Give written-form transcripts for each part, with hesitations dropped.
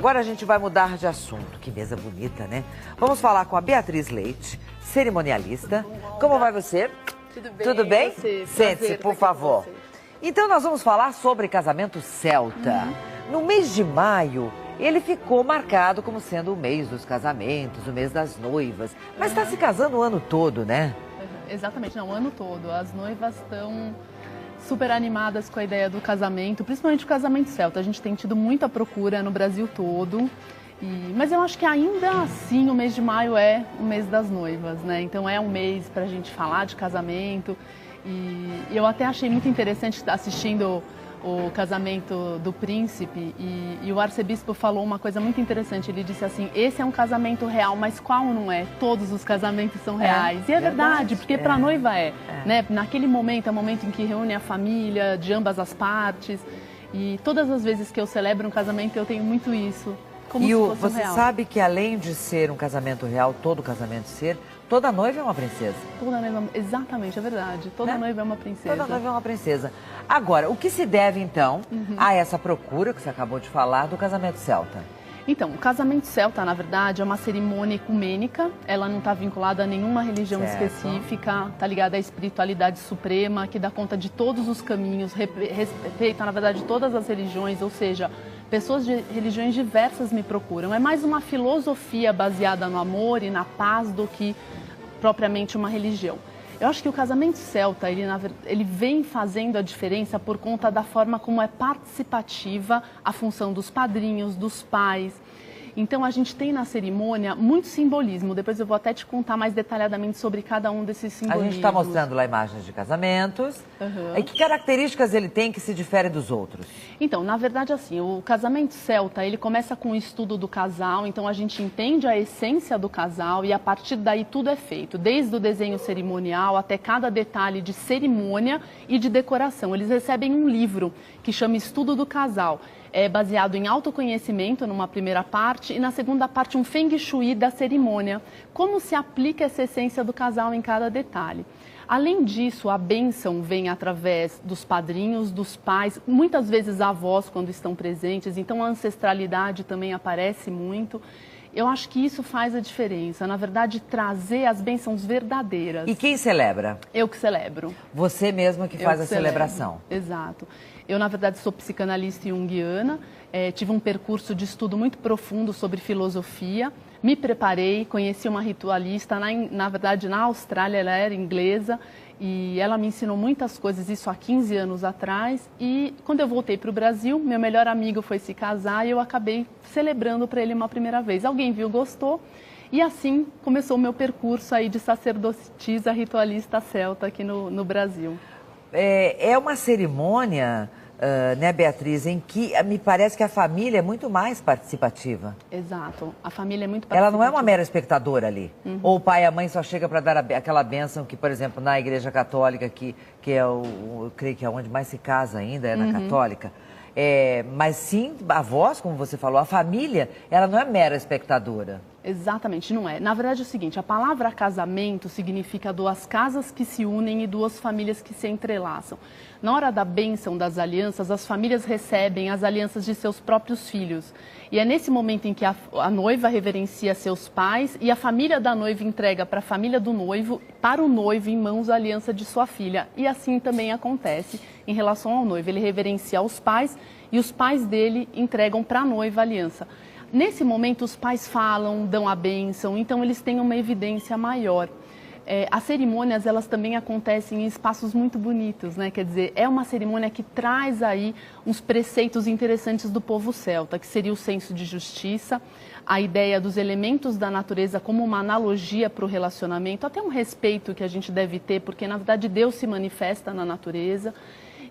Agora a gente vai mudar de assunto. Que mesa bonita, né? Vamos falar com a Beatriz Leite, cerimonialista. Como vai você? Tudo bem. Tudo bem? Você? Sente-se, por favor. Então nós vamos falar sobre casamento celta. No mês de maio, ele ficou marcado como sendo o mês dos casamentos, o mês das noivas. Mas está se casando o ano todo, né? Exatamente, não, o ano todo. As noivas estão super animadas com a ideia do casamento, principalmente o casamento celta. A gente tem tido muita procura no Brasil todo. Mas eu acho que ainda assim o mês de maio é o mês das noivas, né? Então é um mês para a gente falar de casamento. E eu até achei muito interessante assistindo o casamento do príncipe e o arcebispo falou uma coisa muito interessante. Ele disse assim: esse é um casamento real, mas qual não é? Todos os casamentos são reais. E é verdade, porque para a noiva né? Naquele momento, é o momento em que reúne a família de ambas as partes. E todas as vezes que eu celebro um casamento, eu tenho muito isso. Como se fosse você real. sabe que além de ser um casamento real, todo casamento ser, toda noiva é uma princesa. Toda noiva, exatamente, é verdade. Toda noiva é uma princesa. Toda noiva é uma princesa. Agora, o que se deve então a essa procura que você acabou de falar do casamento celta? Então, o casamento celta, na verdade, é uma cerimônia ecumênica. Ela não está vinculada a nenhuma religião específica, está ligada à espiritualidade suprema, que dá conta de todos os caminhos, respeita, na verdade, todas as religiões, ou seja, pessoas de religiões diversas me procuram. É mais uma filosofia baseada no amor e na paz do que propriamente uma religião. Eu acho que o casamento celta, ele vem fazendo a diferença por conta da forma como é participativa a função dos padrinhos, dos pais. Então, a gente tem na cerimônia muito simbolismo. Depois eu vou até te contar mais detalhadamente sobre cada um desses simbolismos. A gente está mostrando lá imagens de casamentos. E que características ele tem que se difere dos outros? Então, na verdade, assim, o casamento celta, ele começa com o estudo do casal. Então, a gente entende a essência do casal e a partir daí tudo é feito. Desde o desenho cerimonial até cada detalhe de cerimônia e de decoração. Eles recebem um livro que chama Estudo do Casal. É baseado em autoconhecimento numa primeira parte e na segunda parte um feng shui da cerimônia. Como se aplica essa essência do casal em cada detalhe. Além disso, a bênção vem através dos padrinhos, dos pais, muitas vezes avós quando estão presentes, então a ancestralidade também aparece muito. Eu acho que isso faz a diferença, na verdade, trazer as bênçãos verdadeiras. E quem celebra? Eu que celebro. Você mesma que faz a celebração. Exato. Eu, na verdade, sou psicanalista junguiana, tive um percurso de estudo muito profundo sobre filosofia, me preparei, conheci uma ritualista, na verdade, na Austrália, ela era inglesa, e ela me ensinou muitas coisas, isso há 15 anos atrás. E quando eu voltei para o Brasil, meu melhor amigo foi se casar e eu acabei celebrando para ele uma primeira vez. Alguém viu, gostou, e assim começou o meu percurso aí de sacerdotisa ritualista celta aqui no Brasil. É uma cerimônia, né, Beatriz, em que me parece que a família é muito mais participativa. Exato, a família é muito participativa. Ela não é uma mera espectadora ali. Ou o pai e a mãe só chega para dar aquela bênção que, por exemplo, na Igreja Católica, que eu creio que é onde mais se casa ainda, é na Católica. Mas sim, a avós, como você falou, a família, ela não é mera espectadora. Exatamente, não é. Na verdade é o seguinte, a palavra casamento significa duas casas que se unem e duas famílias que se entrelaçam. Na hora da bênção das alianças, as famílias recebem as alianças de seus próprios filhos. E é nesse momento em que a noiva reverencia seus pais e a família da noiva entrega para a família do noivo, para o noivo em mãos a aliança de sua filha. E assim também acontece em relação ao noivo. Ele reverencia os pais e os pais dele entregam para a noiva a aliança. Nesse momento, os pais falam, dão a bênção, então eles têm uma evidência maior. As cerimônias, elas também acontecem em espaços muito bonitos, né? Quer dizer, é uma cerimônia que traz aí uns preceitos interessantes do povo celta, que seria o senso de justiça, a ideia dos elementos da natureza como uma analogia para o relacionamento, até um respeito que a gente deve ter, porque na verdade Deus se manifesta na natureza,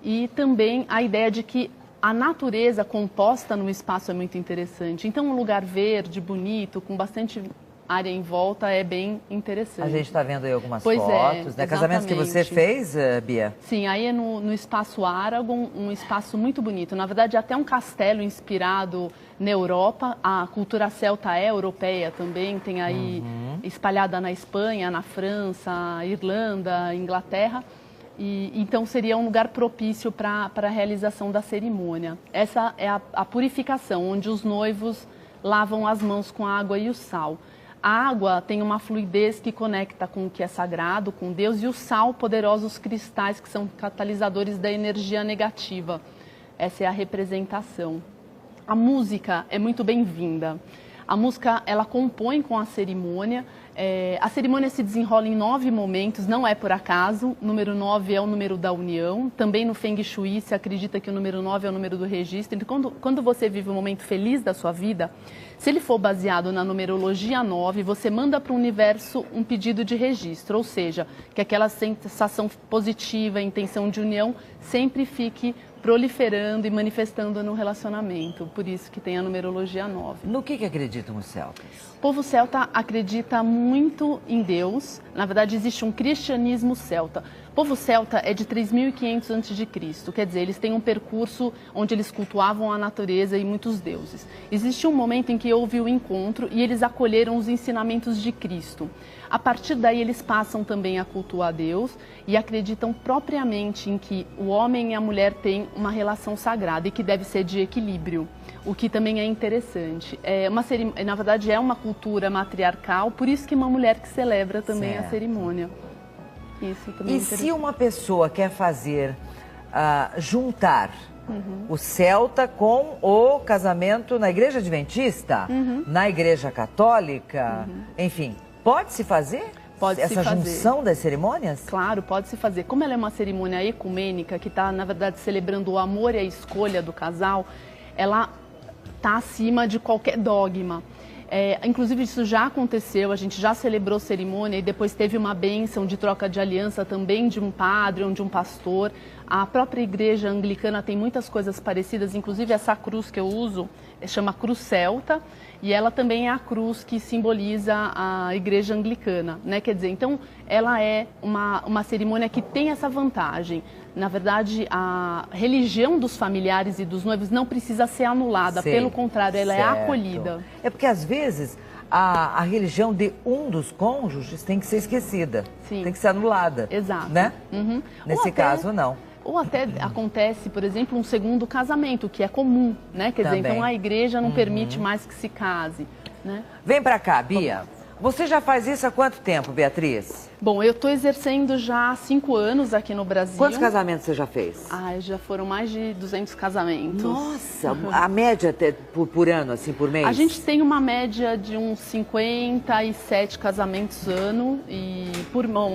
e também a ideia de que a natureza composta no espaço é muito interessante. Então, um lugar verde, bonito, com bastante área em volta é bem interessante. A gente está vendo aí algumas fotos, né? Casamentos que você fez, Bia? Sim, aí é no Espaço Aragon, um espaço muito bonito. Na verdade, até um castelo inspirado na Europa. A cultura celta é europeia também, tem aí espalhada na Espanha, na França, Irlanda, Inglaterra. Então seria um lugar propício para a realização da cerimônia. Essa é a purificação, onde os noivos lavam as mãos com a água e o sal. A água tem uma fluidez que conecta com o que é sagrado, com Deus, e o sal, poderosos cristais que são catalisadores da energia negativa. Essa é a representação. A música é muito bem-vinda. A música, ela compõe com a cerimônia. A cerimônia se desenrola em 9 momentos, não é por acaso. O número 9 é o número da união. Também no Feng Shui se acredita que o número 9 é o número do registro. Então, quando você vive um momento feliz da sua vida, se ele for baseado na numerologia 9, você manda para o universo um pedido de registro. Ou seja, que aquela sensação positiva, intenção de união, sempre fique proliferando e manifestando no relacionamento. Por isso que tem a numerologia 9. No que acreditam os celtas? O povo celta acredita muito em Deus. Na verdade, existe um cristianismo celta. O povo celta é de 3.500 a.C., quer dizer, eles têm um percurso onde eles cultuavam a natureza e muitos deuses. Existe um momento em que houve o encontro e eles acolheram os ensinamentos de Cristo. A partir daí, eles passam também a cultuar Deus e acreditam propriamente em que o homem e a mulher têm uma relação sagrada e que deve ser de equilíbrio, o que também é interessante. Na verdade, é uma cultura matriarcal, por isso que é uma mulher que celebra também a cerimônia. Isso também e se uma pessoa quer fazer, juntar o celta com o casamento na igreja adventista, na igreja católica, enfim, pode-se fazer? Pode-se essa fazer. Junção das cerimônias? Claro, pode-se fazer. Como ela é uma cerimônia ecumênica, que está, na verdade, celebrando o amor e a escolha do casal, ela está acima de qualquer dogma. Inclusive, isso já aconteceu, a gente já celebrou cerimônia e depois teve uma bênção de troca de aliança também de um padre ou de um pastor. A própria igreja anglicana tem muitas coisas parecidas, inclusive essa cruz que eu uso chama cruz celta e ela também é a cruz que simboliza a igreja anglicana, né? Quer dizer, então ela é uma cerimônia que tem essa vantagem. Na verdade, a religião dos familiares e dos noivos não precisa ser anulada, pelo contrário, ela é acolhida. É porque às vezes a religião de um dos cônjuges tem que ser esquecida, tem que ser anulada. Exato. Né? Nesse caso, não. Ou até acontece, por exemplo, um segundo casamento, que é comum, né? Quer dizer, então a igreja não permite mais que se case, né? Vem pra cá, Bia. Você já faz isso há quanto tempo, Beatriz? Bom, eu estou exercendo já há 5 anos aqui no Brasil. Quantos casamentos você já fez? Já foram mais de 200 casamentos. Nossa, a média por ano, assim, por mês? A gente tem uma média de uns 57 casamentos ano e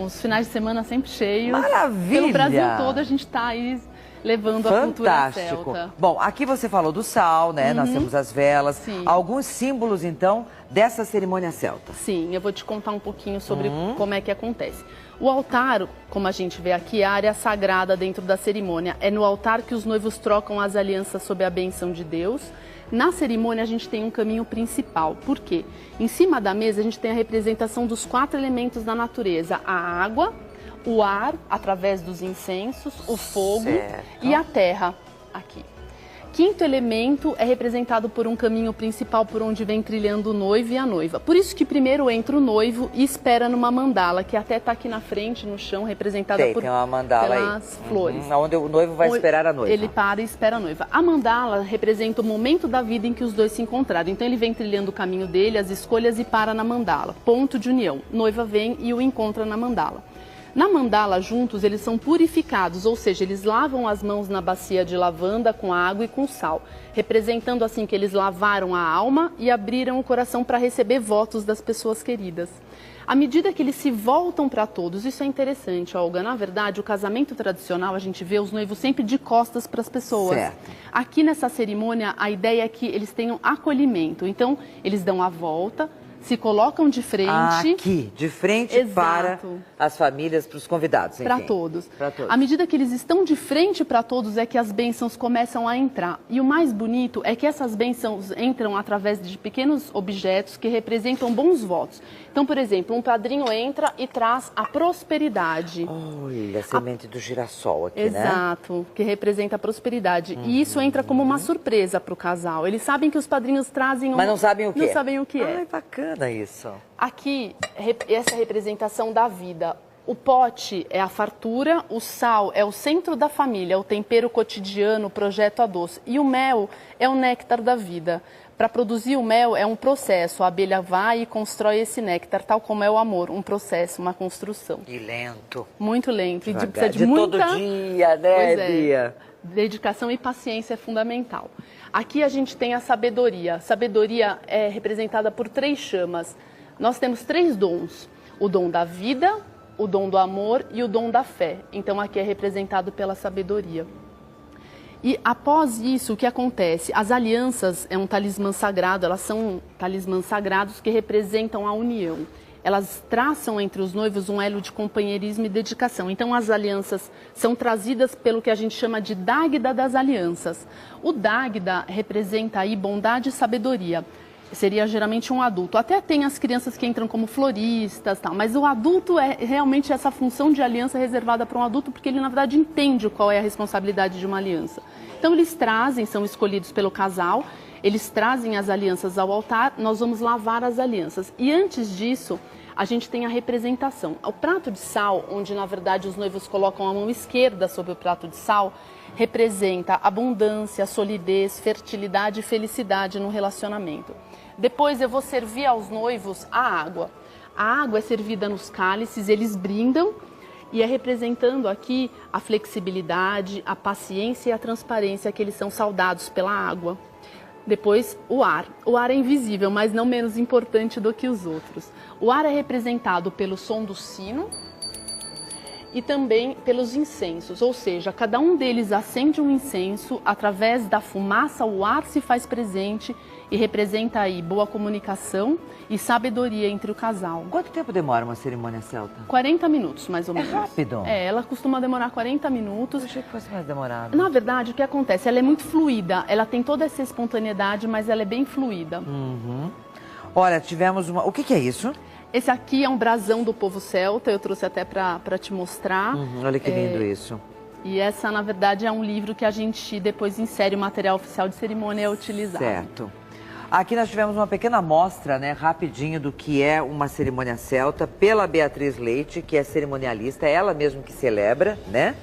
os finais de semana sempre cheios. Maravilha! Pelo Brasil todo a gente está aí levando a cultura celta. Bom, aqui você falou do sal, né? Nós temos as velas. Sim. Alguns símbolos, então, dessa cerimônia celta. Sim, eu vou te contar um pouquinho sobre como é que acontece. O altar, como a gente vê aqui, é a área sagrada dentro da cerimônia. É no altar que os noivos trocam as alianças sob a bênção de Deus. Na cerimônia, a gente tem um caminho principal. Por quê? Em cima da mesa, a gente tem a representação dos 4 elementos da natureza. A água, o ar, através dos incensos, o fogo e a terra, aqui. Quinto elemento é representado por um caminho principal por onde vem trilhando o noivo e a noiva. Por isso que primeiro entra o noivo e espera numa mandala, que até está aqui na frente, no chão, representada tem uma mandala pelas flores. Onde o noivo vai esperar a noiva. Ele para e espera a noiva. A mandala representa o momento da vida em que os dois se encontraram. Então ele vem trilhando o caminho dele, as escolhas e para na mandala. Ponto de união. Noiva vem e o encontra na mandala. Na mandala, juntos, eles são purificados, ou seja, eles lavam as mãos na bacia de lavanda com água e com sal, representando assim que eles lavaram a alma e abriram o coração para receber votos das pessoas queridas. À medida que eles se voltam para todos, isso é interessante, Olga. Na verdade, o casamento tradicional, a gente vê os noivos sempre de costas para as pessoas. Certo. Aqui nessa cerimônia, a ideia é que eles tenham acolhimento. Então, eles dão a volta, se colocam de frente. Aqui, de frente para as famílias, para os convidados. Para todos. Para todos. À medida que eles estão de frente para todos é que as bênçãos começam a entrar. E o mais bonito é que essas bênçãos entram através de pequenos objetos que representam bons votos. Então, por exemplo, um padrinho entra e traz a prosperidade. Olha, a semente do girassol aqui, né? Exato, que representa a prosperidade. E isso entra como uma surpresa para o casal. Eles sabem que os padrinhos trazem... Mas não sabem o que é. Não sabem o que é. Ai, bacana isso. Aqui, essa representação da vida. O pote é a fartura, o sal é o centro da família, o tempero cotidiano, o projeto a doce. E o mel é o néctar da vida. Para produzir o mel é um processo, a abelha vai e constrói esse néctar, tal como é o amor, um processo, uma construção. E lento. Muito lento. E Devagar. precisa de muita... todo dia, né, Pois é. Bia? Dedicação e paciência é fundamental. Aqui a gente tem a sabedoria. Sabedoria é representada por 3 chamas. Nós temos 3 dons. O dom da vida, o dom do amor e o dom da fé. Então aqui é representado pela sabedoria. E após isso, o que acontece? As alianças é um talismã sagrado, elas são talismãs sagrados que representam a união. Elas traçam entre os noivos um elo de companheirismo e dedicação. Então as alianças são trazidas pelo que a gente chama de dáguida das alianças. O dáguida representa aí bondade e sabedoria. Seria geralmente um adulto. Até tem as crianças que entram como floristas, tal, mas o adulto é realmente essa função de aliança reservada para um adulto, porque ele, na verdade, entende qual é a responsabilidade de uma aliança. Então, eles trazem, são escolhidos pelo casal, eles trazem as alianças ao altar, nós vamos lavar as alianças. E antes disso, a gente tem a representação. O prato de sal, onde, na verdade, os noivos colocam a mão esquerda sobre o prato de sal, representa abundância, solidez, fertilidade e felicidade no relacionamento. Depois eu vou servir aos noivos a água. A água é servida nos cálices, eles brindam e é representando aqui a flexibilidade, a paciência e a transparência que eles são saudados pela água. Depois o ar. O ar é invisível, mas não menos importante do que os outros. O ar é representado pelo som do sino e também pelos incensos, ou seja, cada um deles acende um incenso, através da fumaça o ar se faz presente e representa aí boa comunicação e sabedoria entre o casal. Quanto tempo demora uma cerimônia celta? 40 minutos, mais ou menos. É rápido? É, ela costuma demorar 40 minutos. Eu achei que fosse mais demorado. Na verdade, o que acontece? Ela é muito fluida, ela tem toda essa espontaneidade, mas ela é bem fluida. Uhum. Olha, tivemos uma... O que é isso? Esse aqui é um brasão do povo celta, eu trouxe até para te mostrar. Olha que lindo isso. E essa, na verdade, é um livro que a gente depois insere o material oficial de cerimônia utilizado. Certo. Aqui nós tivemos uma pequena amostra, né, rapidinho, do que é uma cerimônia celta, pela Beatriz Leite, que é cerimonialista, ela mesma que celebra, né?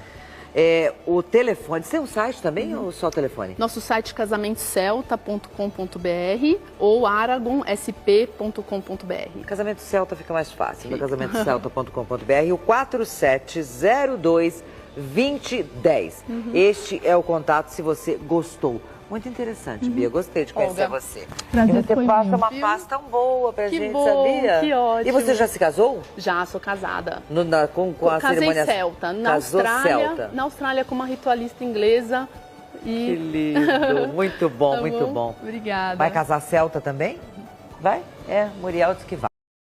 O telefone, você tem um site também ou só o telefone? Nosso site casamentocelta.com.br ou aragonsp.com.br. Casamento Celta fica mais fácil, no casamentocelta.com.br, o 4702-2010. Este é o contato se você gostou. Muito interessante, Bia. Gostei de conhecer você. Prazer, você passa uma paz tão boa pra gente, sabia? Que ótimo. E você já se casou? Já, sou casada. Com a cerimônia celta. Na Austrália com uma ritualista inglesa. Que lindo. Muito bom, muito bom. Obrigada. Vai casar celta também? Vai? Muriel disse que vai.